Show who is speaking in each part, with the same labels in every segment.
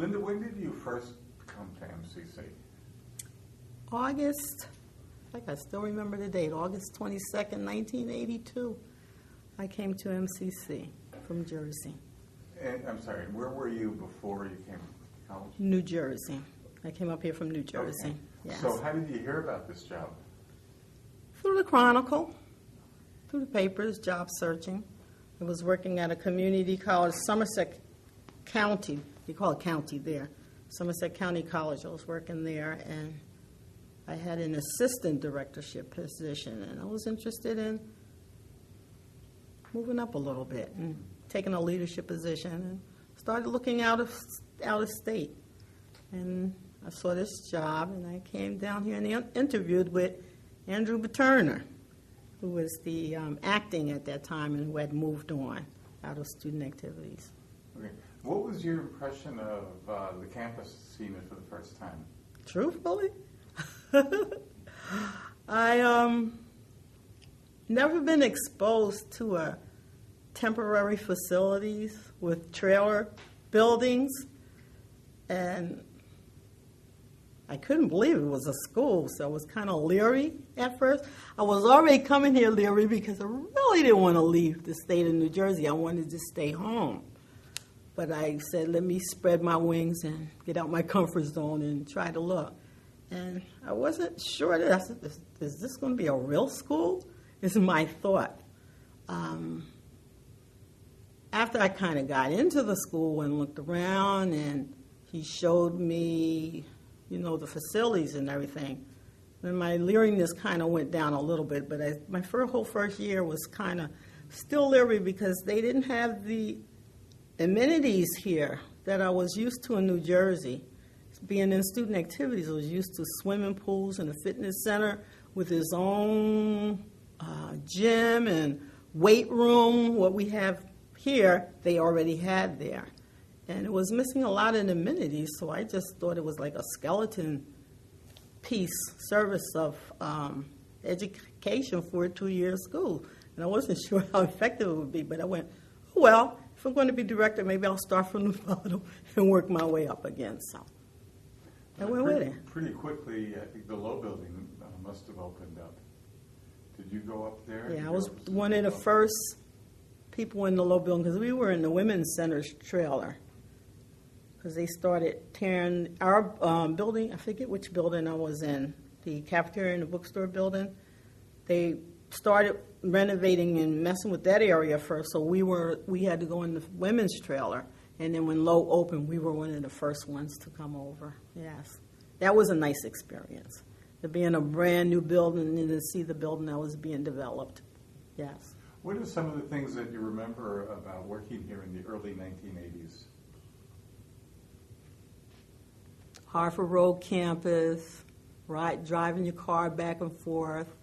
Speaker 1: Linda, when did you first come to MCC?
Speaker 2: August, I still remember the date, August 22nd, 1982. I came to MCC from Jersey.
Speaker 1: And, I'm sorry, where were you before you came to college?
Speaker 2: New Jersey. I came up here from New Jersey.
Speaker 1: Okay.
Speaker 2: Yes.
Speaker 1: So how did you hear about this job?
Speaker 2: Through the Chronicle, through the papers, job searching. I was working at a community college, Somerset County. You call it county there. Somerset County College. I was working there, and I had an assistant directorship position, and I was interested in moving up a little bit and taking a leadership position, and started looking out of state. And I saw this job, and I came down here and interviewed with Andrew Paterner, who was the acting at that time and who had moved on out of student activities.
Speaker 1: Okay. What was your impression of the campus seeing it for the first time?
Speaker 2: Truthfully, I never been exposed to a temporary facilities with trailer buildings, and I couldn't believe it was a school, so I was kind of leery at first. I was already coming here leery because I really didn't want to leave the state of New Jersey. I wanted to stay home. But I said, let me spread my wings and get out my comfort zone and try to look. And I wasn't sure that I said, is this going to be a real school? Is my thought. After I kind of got into the school and looked around, and he showed me, the facilities and everything, then my leeriness kind of went down a little bit. But my whole first year was kind of still leery because they didn't have the amenities here that I was used to in New Jersey. Being in student activities, I was used to swimming pools and a fitness center with its own gym and weight room. What we have here, they already had there. And it was missing a lot of amenities, so I just thought it was like a skeleton piece service of education for a 2-year school. And I wasn't sure how effective it would be, but I went, oh, well, if I'm going to be director, maybe I'll start from the bottom and work my way up again. So I went with it.
Speaker 1: Pretty quickly, I think the low building must have opened up. Did you go up there?
Speaker 2: Yeah, I was one of the first people in the low building because we were in the Women's Center's trailer because they started tearing our building. I forget which building I was in, the cafeteria and the bookstore building. They started renovating and messing with that area first, so we had to go in the women's trailer. And then when Low opened, we were one of the first ones to come over. Yes, that was a nice experience, to be in a brand new building and to see the building that was being developed. Yes.
Speaker 1: What are some of the things that you remember about working here in the early 1980s?
Speaker 2: Harford Road campus, driving your car back and forth.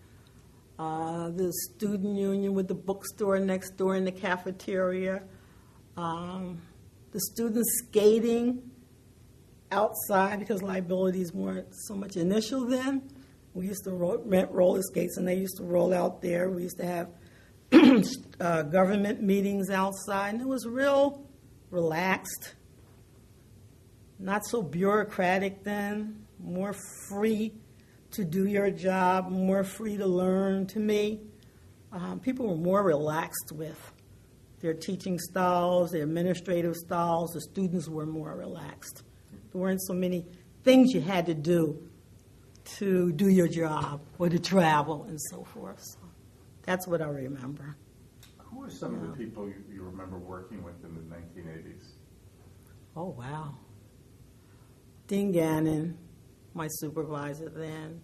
Speaker 2: The student union with the bookstore next door in the cafeteria. The students skating outside because liabilities weren't so much initial then. We used to rent roller skates, and they used to roll out there. We used to have government meetings outside, and it was real relaxed, not so bureaucratic then, more free to do your job, more free to learn. To me, people were more relaxed with their teaching styles, their administrative styles. The students were more relaxed. There weren't so many things you had to do your job or to travel and so forth. So that's what I remember.
Speaker 1: Who are some of the people you remember working with in the 1980s?
Speaker 2: Oh, wow. Dean Gannon, my supervisor then,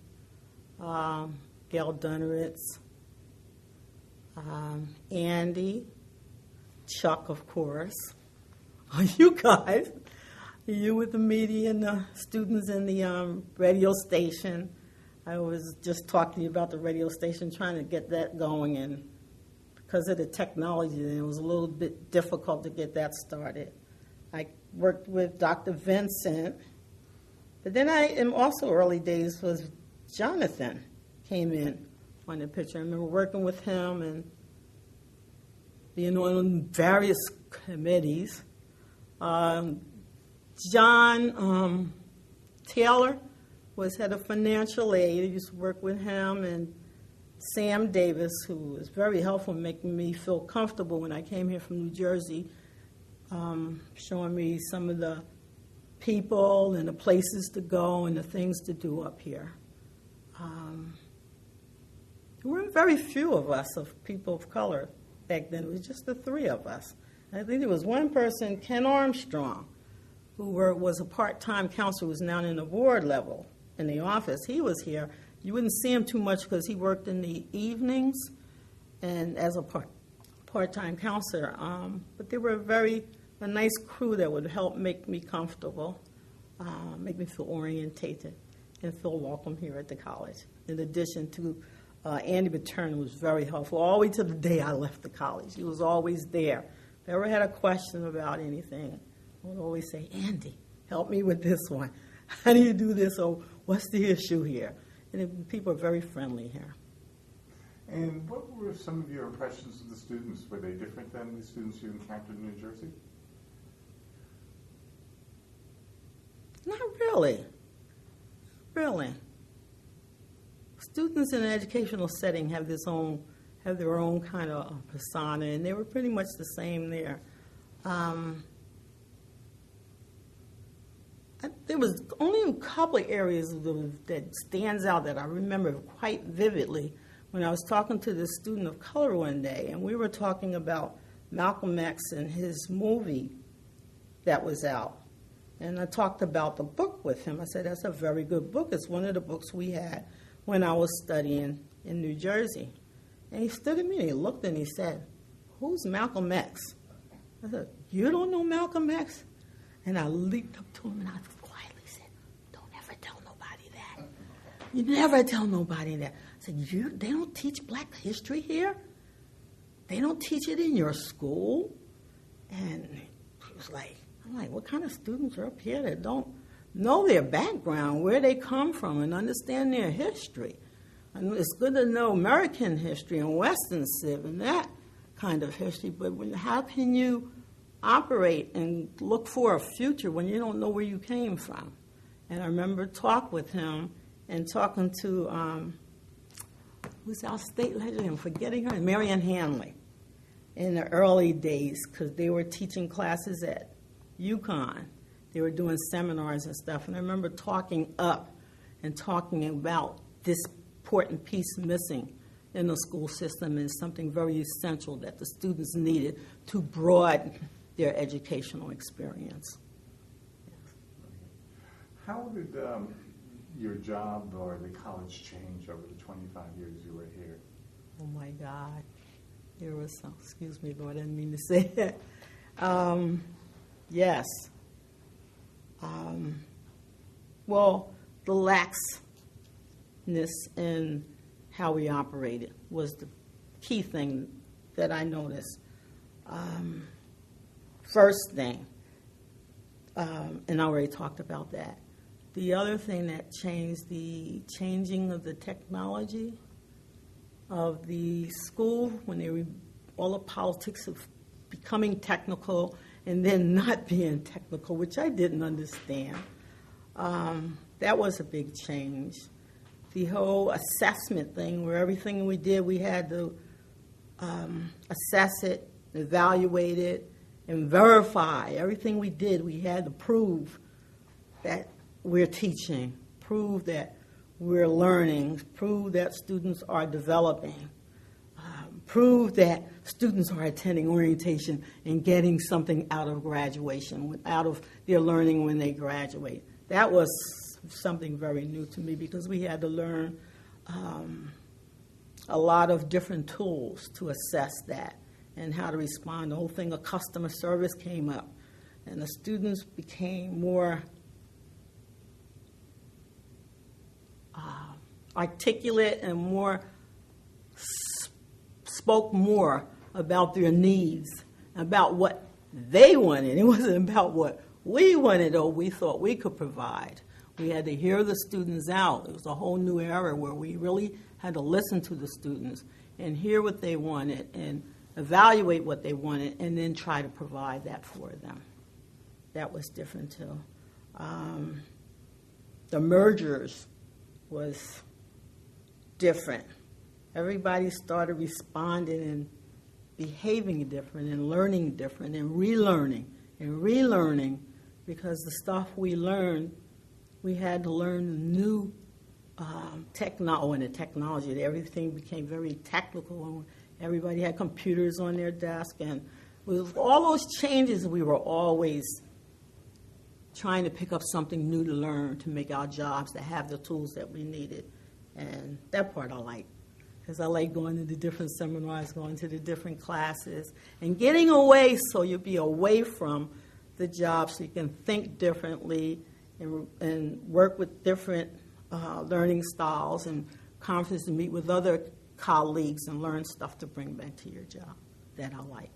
Speaker 2: Gail Dunneritz, Andy, Chuck, of course, you guys, you with the media and the students in the radio station. I was just talking to you about the radio station, trying to get that going, and because of the technology, it was a little bit difficult to get that started. I worked with Dr. Vincent, but then in also early days was Jonathan came in on the picture. I remember working with him and being on various committees. John Taylor was head of financial aid. I used to work with him, and Sam Davis, who was very helpful in making me feel comfortable when I came here from New Jersey, showing me some of the people and the places to go and the things to do up here. There were very few of us, of people of color, back then. It was just the three of us. I think there was one person, Ken Armstrong, who was a part-time counselor, who was now in the board level in the office. He was here. You wouldn't see him too much because he worked in the evenings and as a part-time counselor. But they were a nice crew that would help make me comfortable, make me feel orientated, and feel welcome here at the college. In addition to Andy Paterno was very helpful all the way to the day I left the college. He was always there. If I ever had a question about anything, I would always say, Andy, help me with this one. How do you do this? Or what's the issue here? And people are very friendly here.
Speaker 1: And what were some of your impressions of the students? Were they different than the students you encountered in New Jersey?
Speaker 2: Not really. Really. Students in an educational setting have their own kind of persona, and they were pretty much the same there. There was only a couple of areas that stands out that I remember quite vividly when I was talking to this student of color one day, and we were talking about Malcolm X and his movie that was out. And I talked about the book with him. I said, that's a very good book. It's one of the books we had when I was studying in New Jersey. And he stood at me and he looked and he said, who's Malcolm X? I said, you don't know Malcolm X? And I leaped up to him and I quietly said, don't ever tell nobody that. You never tell nobody that. I said, they don't teach black history here? They don't teach it in your school? And he was like, I'm like, what kind of students are up here that don't know their background, where they come from, and understand their history? And it's good to know American history and Western Civ and that kind of history, but how can you operate and look for a future when you don't know where you came from? And I remember talking with him and talking to, who's our state legislator? I'm forgetting her, Marianne Hanley, in the early days, because they were teaching classes at UConn. They were doing seminars and stuff, and I remember talking up and talking about this important piece missing in the school system and something very essential that the students needed to broaden their educational experience. Yes.
Speaker 1: How did your job or the college change over the 25 years you were here?
Speaker 2: Oh my God. There was some, excuse me, Lord, I didn't mean to say that. Yes. Well, the laxness in how we operated was the key thing that I noticed. First thing, and I already talked about that. The other thing that changed, the changing of the technology of the school, when they were all the politics of becoming technical and then not being technical, which I didn't understand. That was a big change. The whole assessment thing, where everything we did, we had to assess it, evaluate it, and verify. Everything we did, we had to prove that we're teaching, prove that we're learning, prove that students are developing, prove that students are attending orientation and getting something out of graduation, out of their learning when they graduate. That was something very new to me because we had to learn a lot of different tools to assess that and how to respond. The whole thing of customer service came up, and the students became more articulate and more spoke more about their needs, about what they wanted. It wasn't about what we wanted or we thought we could provide. We had to hear the students out. It was a whole new era where we really had to listen to the students and hear what they wanted and evaluate what they wanted and then try to provide that for them. that was different too. The mergers was different. Everybody started responding and behaving different and learning different and relearning because the stuff we learned, we had to learn the new technology. Everything became very technical. Everybody had computers on their desk, and with all those changes, we were always trying to pick up something new to learn to make our jobs, to have the tools that we needed. And that part I like, because I like going to the different seminars, going to the different classes, and getting away so you'll be away from the job so you can think differently and work with different learning styles and conferences and meet with other colleagues and learn stuff to bring back to your job that I like.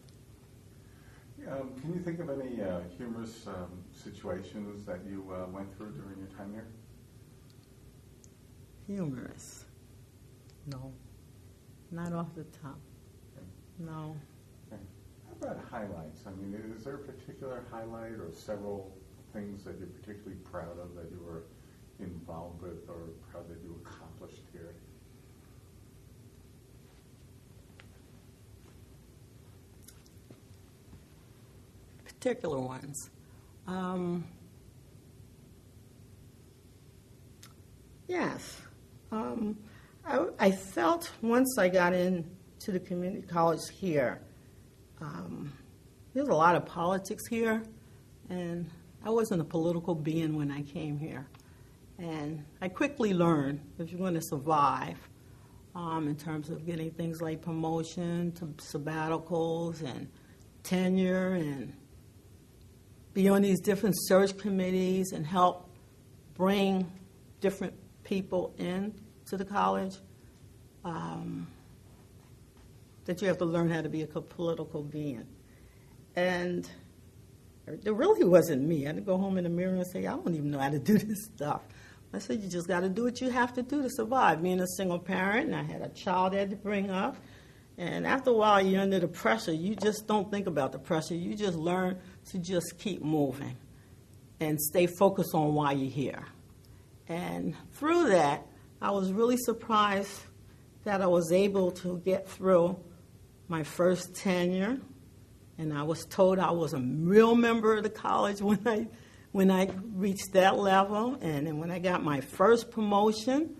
Speaker 1: Can you think of any humorous situations that you went through during your time here?
Speaker 2: Humorous? No, not off the top.
Speaker 1: Okay.
Speaker 2: No.
Speaker 1: Okay. How about highlights? I mean, is there a particular highlight or several things that you're particularly proud of that you were involved with or proud that you accomplished here?
Speaker 2: Particular ones. Yes. I felt once I got into the community college here, there's a lot of politics here, and I wasn't a political being when I came here. And I quickly learned if you're going to survive in terms of getting things like promotion to sabbaticals and tenure and be on these different search committees and help bring different people in to the college, that you have to learn how to be a political being. And it really wasn't me. I had to go home in the mirror and say, I don't even know how to do this stuff. I said, you just got to do what you have to do to survive. Being a single parent, and I had a child I had to bring up. And after a while, you're under the pressure. You just don't think about the pressure. You just learn to just keep moving and stay focused on why you're here. And through that, I was really surprised that I was able to get through my first tenure. And I was told I was a real member of the college when I reached that level. And then when I got my first promotion,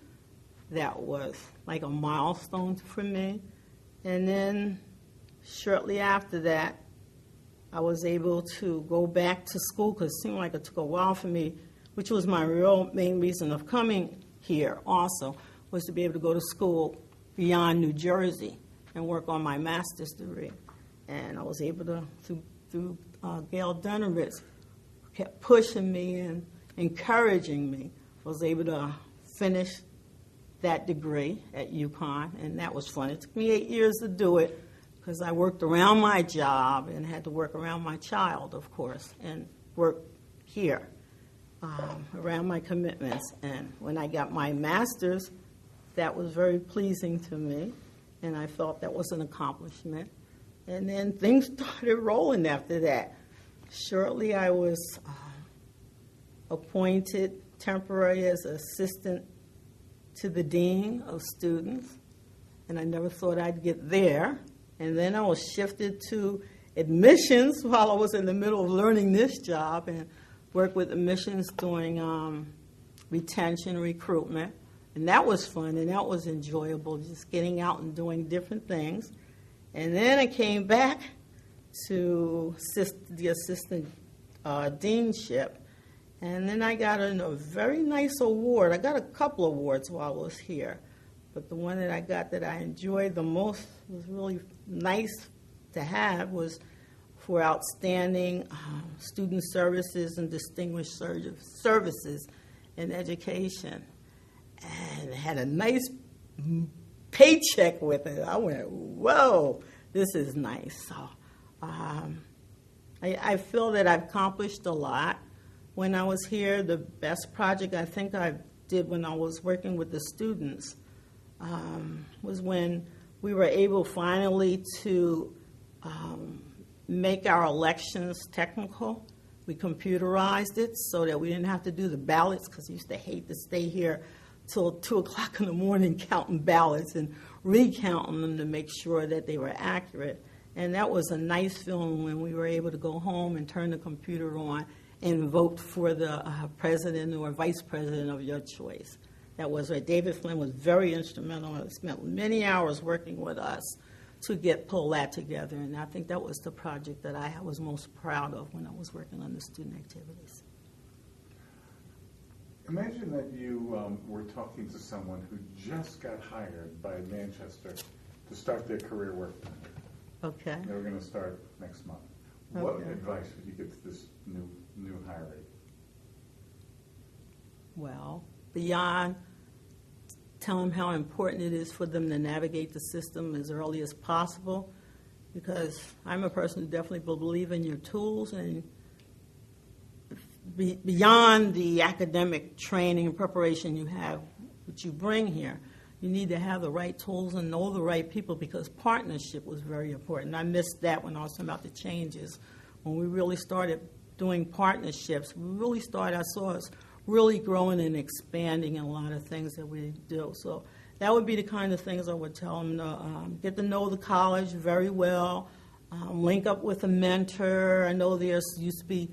Speaker 2: that was like a milestone for me. And then shortly after that, I was able to go back to school because it seemed like it took a while for me, which was my real main reason of coming here also, was to be able to go to school beyond New Jersey and work on my master's degree. And I was able to, through Gail Dunneritz, kept pushing me and encouraging me. I was able to finish that degree at UConn, and that was fun. It took me 8 years to do it because I worked around my job and had to work around my child, of course, and work here around my commitments. And when I got my master's, that was very pleasing to me, and I felt that was an accomplishment. And then things started rolling after that. Shortly, I was appointed temporary as assistant to the dean of students, and I never thought I'd get there. And then I was shifted to admissions while I was in the middle of learning this job and worked with admissions doing retention, recruitment. And that was fun, and that was enjoyable, just getting out and doing different things. And then I came back to the assistant deanship, and then I got a very nice award. I got a couple awards while I was here, but the one that I got that I enjoyed the most, was really nice to have, was for outstanding student services and distinguished services in education. And it had a nice paycheck with it. I went, whoa, this is nice. So I feel that I've accomplished a lot. When I was here, the best project I think I did when I was working with the students was when we were able finally to make our elections technical We computerized it so that we didn't have to do the ballots, because I used to hate to stay here till 2 o'clock in the morning counting ballots and recounting them to make sure that they were accurate. And that was a nice feeling when we were able to go home and turn the computer on and vote for the president or vice president of your choice. That was right. David Flynn was very instrumental and spent many hours working with us to pull that together. And I think that was the project that I was most proud of when I was working on the student activities.
Speaker 1: Imagine that you were talking to someone who just got hired by Manchester to start their career work.
Speaker 2: Okay.
Speaker 1: They were going to start next month. What
Speaker 2: Okay.
Speaker 1: advice would you give to this new hiree?
Speaker 2: Well, beyond tell them how important it is for them to navigate the system as early as possible, because I'm a person who definitely believes in your tools, and beyond the academic training and preparation you have, which you bring here, you need to have the right tools and know the right people, because partnership was very important. I missed that when I was talking about the changes. When we really started doing partnerships, I saw us really growing and expanding in a lot of things that we do. So that would be the kind of things I would tell them to get to know the college very well, link up with a mentor. I know there used to be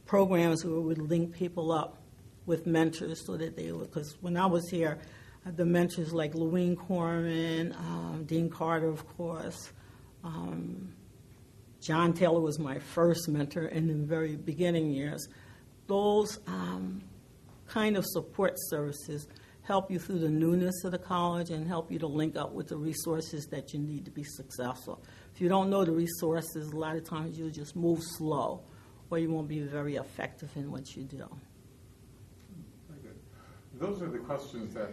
Speaker 2: programs where we would link people up with mentors so that they would, because when I was here, the mentors like Louine Corman, Dean Carter, of course. John Taylor was my first mentor in the very beginning years. Those kind of support services help you through the newness of the college and help you to link up with the resources that you need to be successful. If you don't know the resources, a lot of times you'll just move slow, or you won't be very effective in what you do.
Speaker 1: Very good. Those are the questions that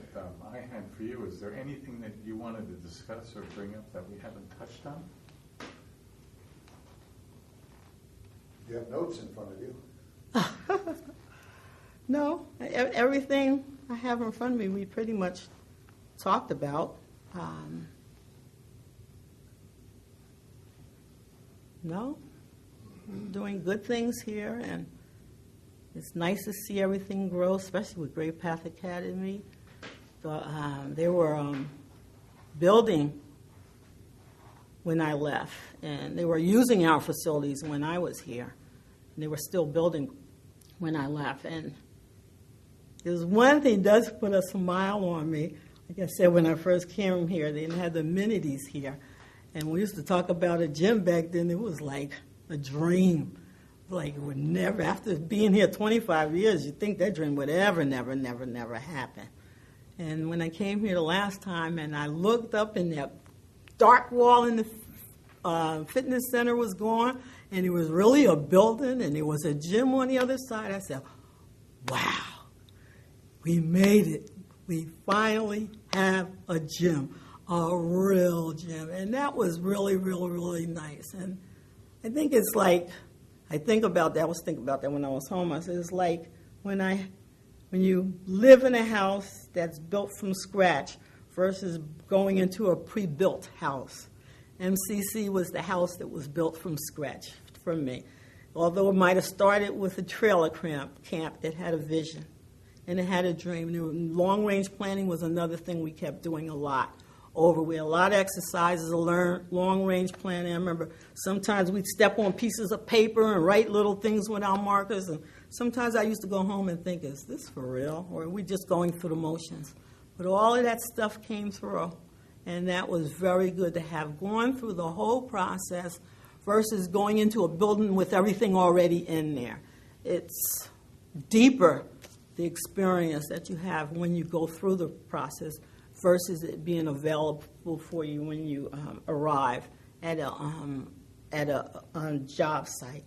Speaker 1: I had for you. Is there anything that you wanted to discuss or bring up that we haven't touched on?
Speaker 3: You have notes in front of you.
Speaker 2: No, everything I have in front of me we pretty much talked about. No, I'm doing good things here, and it's nice to see everything grow, especially with Great Path Academy. They were building when I left, and they were using our facilities when I was here, and they were still building when I left. And there's one thing that does put a smile on me. Like I said, when I first came here, they didn't have the amenities here. And we used to talk about a gym back then. It was like a dream. Like it would never, after being here 25 years, you'd think that dream would ever, never happen. And when I came here the last time and I looked up and that dark wall in the fitness center was gone, and it was really a building, and there was a gym on the other side, I said, wow, we made it. We finally have a gym, a real gym. And that was really, really, really nice. And I think it's like, I was thinking about that when I was home. I said, it's like when you live in a house that's built from scratch versus going into a pre-built house. MCC was the house that was built from scratch for me. Although it might have started with a trailer camp that had a vision and it had a dream. Long-range planning was another thing we kept doing a lot. We had a lot of exercises to learn long-range planning. I remember sometimes we'd step on pieces of paper and write little things with our markers. And sometimes I used to go home and think, is this for real? Or are we just going through the motions? But all of that stuff came through. And that was very good to have gone through the whole process versus going into a building with everything already in there. It's deeper, the experience that you have when you go through the process versus it being available for you when you arrive at a job site.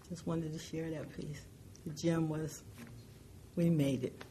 Speaker 2: Just wanted to share that piece. The gym we made it.